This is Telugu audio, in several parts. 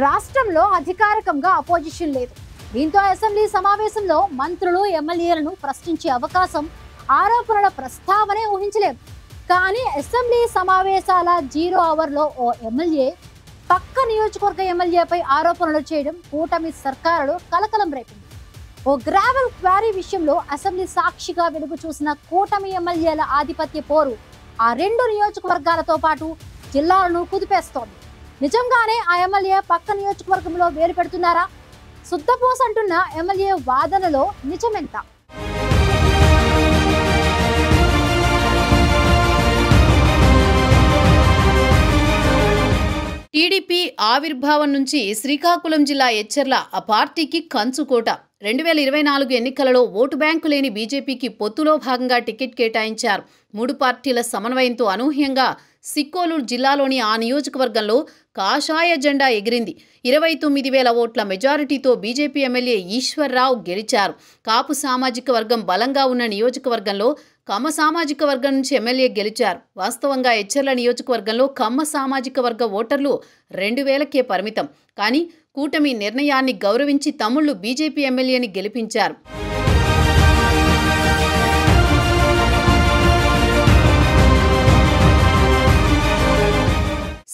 రాష్ట్రంలో అధికారికంగా అపోజిషన్ లేదు. దీంతో అసెంబ్లీ సమావేశంలో మంత్రులు ఎమ్మెల్యేలను ప్రశ్నించే అవకాశం, ఆరోపణల ప్రస్తావనే ఊహించలేదు. కానీ అసెంబ్లీ సమావేశాల 0 అవర్లో ఓ ఎమ్మెల్యే పక్క నియోజకవర్గ ఎమ్మెల్యేపై ఆరోపణలు చేయడం కూటమి సర్కారులో కలకలం రేపింది. ఓ గ్రావెల్ క్వారీ విషయంలో అసెంబ్లీ సాక్షిగా వెలుగు చూసిన కూటమి ఎమ్మెల్యేల ఆధిపత్య పోరు ఆ 2 నియోజకవర్గాలతో పాటు జిల్లాలను కుదిపేస్తోంది. నిజంగానే ఆ ఎమ్మెల్యే పక్క నియోజకవర్గంలో వేలు పెడుతున్నారా? శుద్ధపోస్ అంటున్న ఎమ్మెల్యే వాదనలో నిజమెంత? టీడీపీ ఆవిర్భావం నుంచి శ్రీకాకుళం జిల్లా ఎచ్చెర్ల ఆ పార్టీకి కంచుకోట. 2024 ఎన్నికలలో ఓటు బ్యాంకు లేని బీజేపీకి పొత్తులో భాగంగా టికెట్ కేటాయించారు. 3 పార్టీల సమన్వయంతో అనూహ్యంగా సిక్కోలు జిల్లాలోని ఆ నియోజకవర్గంలో కాషాయ జెండా ఎగిరింది. 29,000 ఓట్ల మెజారిటీతో బీజేపీ ఎమ్మెల్యే ఈశ్వర్రావు గెలిచారు. కాపు సామాజిక వర్గం బలంగా ఉన్న నియోజకవర్గంలో కమ్మ సామాజిక వర్గం నుంచి ఎమ్మెల్యే గెలిచారు. వాస్తవంగా ఎచ్చెర్ల నియోజకవర్గంలో కమ్మ సామాజిక వర్గ ఓటర్లు 2,000కే పరిమితం. కానీ కూటమి నిర్ణయాన్ని గౌరవించి తమ్ముళ్లు బీజేపీ ఎమ్మెల్యేని గెలిపించారు.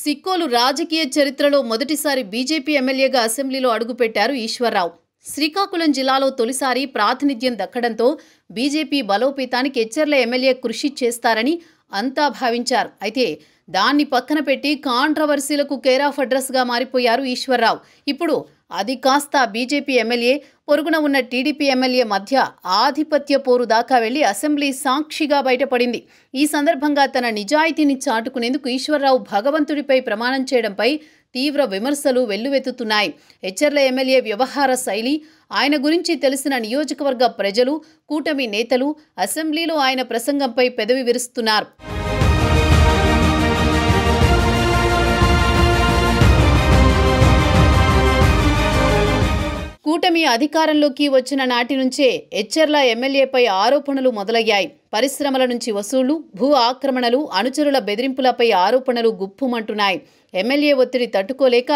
సిక్కోలు రాజకీయ చరిత్రలో మొదటిసారి బీజేపీ ఎమ్మెల్యేగా అసెంబ్లీలో అడుగుపెట్టారు ఈశ్వర్రావు. శ్రీకాకుళం జిల్లాలో తొలిసారి ప్రాతినిధ్యం దక్కడంతో బీజేపీ బలోపేతానికి ఎచ్చెర్ల ఎమ్మెల్యే కృషి చేస్తారని అంతా భావించారు. అయితే దాన్ని పక్కన పెట్టి కాంట్రవర్సీలకు కేర్ ఆఫ్ అడ్రస్గా మారిపోయారు ఈశ్వర్రావు. ఇప్పుడు అది కాస్త బీజేపీ ఎమ్మెల్యే, పొరుగున ఉన్న టీడీపీ ఎమ్మెల్యే మధ్య ఆధిపత్య పోరు దాకా వెళ్లి అసెంబ్లీ సాక్షిగా బయటపడింది. ఈ సందర్భంగా తన నిజాయితీని చాటుకునేందుకు ఈశ్వర్రావు భగవంతుడిపై ప్రమాణం చేయడంపై తీవ్ర విమర్శలు వెల్లువెత్తుతున్నాయి. ఎచ్చెర్ల ఎమ్మెల్యే వ్యవహార శైలి, ఆయన గురించి తెలిసిన నియోజకవర్గ ప్రజలు, కూటమి నేతలు అసెంబ్లీలో ఆయన ప్రసంగంపై పెదవి విరుస్తున్నారు. కూటమి అధికారంలోకి వచ్చిన నాటి నుంచే ఎచ్చెర్ల ఎమ్మెల్యేపై ఆరోపణలు మొదలయ్యాయి. పరిశ్రమల నుంచి వసూళ్లు, భూ ఆక్రమణలు, అనుచరుల బెదిరింపులపై ఆరోపణలు గుప్పుమంటున్నాయి. ఎమ్మెల్యే ఒత్తిడి తట్టుకోలేక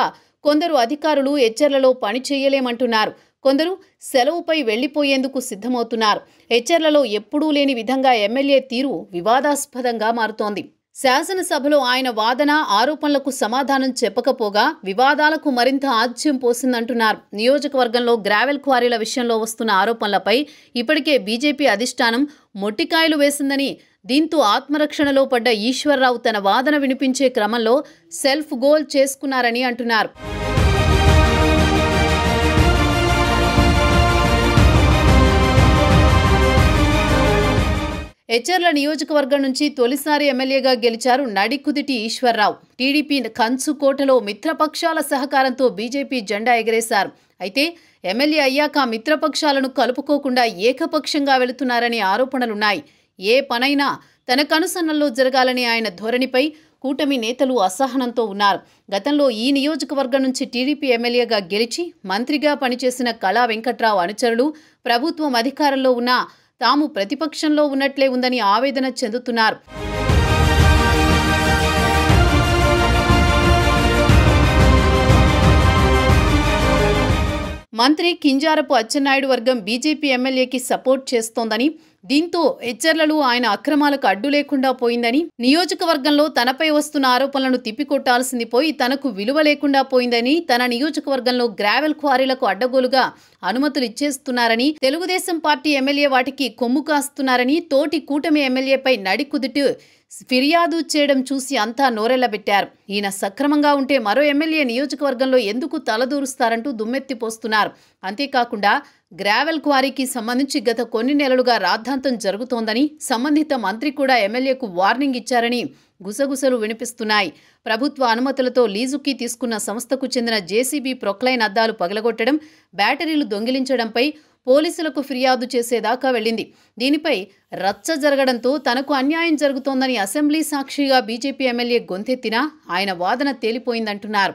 కొందరు అధికారులు ఎచ్చెర్లలో పని చేయలేమంటున్నారు. కొందరు సెలవుపై వెళ్లిపోయేందుకు సిద్ధమవుతున్నారు. ఎచ్చెర్లలో ఎప్పుడూ లేని విధంగా ఎమ్మెల్యే తీరు వివాదాస్పదంగా మారుతోంది. శాసనసభలో ఆయన వాదన, ఆరోపణలకు సమాధానం చెప్పకపోగా వివాదాలకు మరింత ఆజ్యం పోసిందంటున్నారు. నియోజకవర్గంలో గ్రావెల్ క్వారీల విషయంలో వస్తున్న ఆరోపణలపై ఇప్పటికే బీజేపీ అధిష్టానం మొట్టికాయలు వేసిందని, దీంతో ఆత్మరక్షణలో పడ్డ ఈశ్వర్రావు తన వాదన వినిపించే క్రమంలో సెల్ఫ్ గోల్ చేసుకున్నారని అంటున్నారు. ఎచ్చెర్ల నియోజకవర్గం నుంచి తొలిసారి ఎమ్మెల్యేగా గెలిచారు నడికుదిటి ఈశ్వర్రావు. టీడీపీ కంచుకోటలో మిత్రపక్షాల సహకారంతో బీజేపీ జెండా ఎగరేశారు. అయితే ఎమ్మెల్యే అయ్యాక మిత్రపక్షాలను కలుపుకోకుండా ఏకపక్షంగా వెళుతున్నారనే ఆరోపణలున్నాయి. ఏ పనైనా తన కనుసన్నల్లో జరగాలని ఆయన ధోరణిపై కూటమి నేతలు అసహనంతో ఉన్నారు. గతంలో ఈ నియోజకవర్గం నుంచి టీడీపీ ఎమ్మెల్యేగా గెలిచి మంత్రిగా పనిచేసిన కళా వెంకట్రావు అనుచరులు ప్రభుత్వం అధికారంలో ఉన్న తాము ప్రతిపక్షంలో ఉన్నట్లే ఉందని ఆవేదన చెందుతున్నారు. మంత్రి కింజారపు అచ్చెన్నాయుడు వర్గం బీజేపీ ఎమ్మెల్యేకి సపోర్ట్ చేస్తోందని, దీంతో ఎచ్చెర్లలో ఆయన అక్రమాలకు అడ్డు లేకుండా పోయిందని, నియోజకవర్గంలో తనపై వస్తున్న ఆరోపణలను తిప్పికొట్టాల్సింది పోయి తనకు విలువ లేకుండా పోయిందని, తన నియోజకవర్గంలో గ్రావెల్ క్వారీలకు అడ్డగోలుగా అనుమతులు ఇచ్చేస్తున్నారని, తెలుగుదేశం పార్టీ ఎమ్మెల్యే వాటికి కొమ్ము కాస్తున్నారని తోటి కూటమి ఎమ్మెల్యేపై నడికుదుటి ఫిర్యాదు చేయడం చూసి అంతా నోరెళ్లబెట్టారు. ఈయన సక్రమంగా ఉంటే మరో ఎమ్మెల్యే నియోజకవర్గంలో ఎందుకు తలదూరుస్తారంటూ దుమ్మెత్తిపోస్తున్నారు. అంతేకాకుండా గ్రావెల్ క్వారీకి సంబంధించి గత కొన్ని నెలలుగా రాద్ధాంతం జరుగుతోందని, సంబంధిత మంత్రి కూడా ఎమ్మెల్యేకు వార్నింగ్ ఇచ్చారని గుసగుసలు వినిపిస్తున్నాయి. ప్రభుత్వ అనుమతులతో లీజుకి తీసుకున్న సంస్థకు చెందిన జేసీబీ ప్రొక్లైన్ అద్దాలు పగలగొట్టడం, బ్యాటరీలు దొంగిలించడంపై పోలీసులకు ఫిర్యాదు చేసేదాకా వెళ్ళింది. దీనిపై రచ్చ జరగడంతో తనకు అన్యాయం జరుగుతోందని అసెంబ్లీ సాక్షిగా బీజేపీ ఎమ్మెల్యే గొంతెత్తినా ఆయన వాదన తేలిపోయిందంటున్నారు.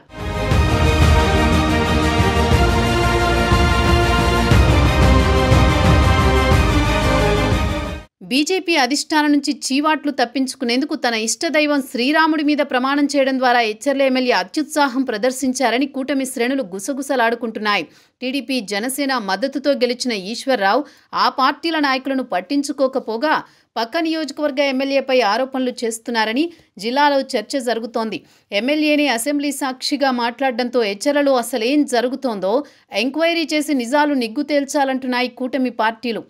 బీజేపీ అధిష్టానం నుంచి చీవాట్లు తప్పించుకునేందుకు తన ఇష్టదైవం శ్రీరాముడి మీద ప్రమాణం చేయడం ద్వారా ఎచ్చెర్ల ఎమ్మెల్యే అత్యుత్సాహం ప్రదర్శించారని కూటమి శ్రేణులు గుసగుసలాడుకుంటున్నాయి. టీడీపీ జనసేన మద్దతుతో గెలిచిన ఈశ్వర్రావు ఆ పార్టీల నాయకులను పట్టించుకోకపోగా పక్క నియోజకవర్గ ఎమ్మెల్యేపై ఆరోపణలు చేస్తున్నారని జిల్లాలో చర్చ జరుగుతోంది. ఎమ్మెల్యేని అసెంబ్లీ సాక్షిగా మాట్లాడడంతో ఎచ్చెర్లలో అసలేం జరుగుతోందో ఎంక్వైరీ చేసి నిజాలు నిగ్గు తేల్చాలంటున్నాయి కూటమి పార్టీలు.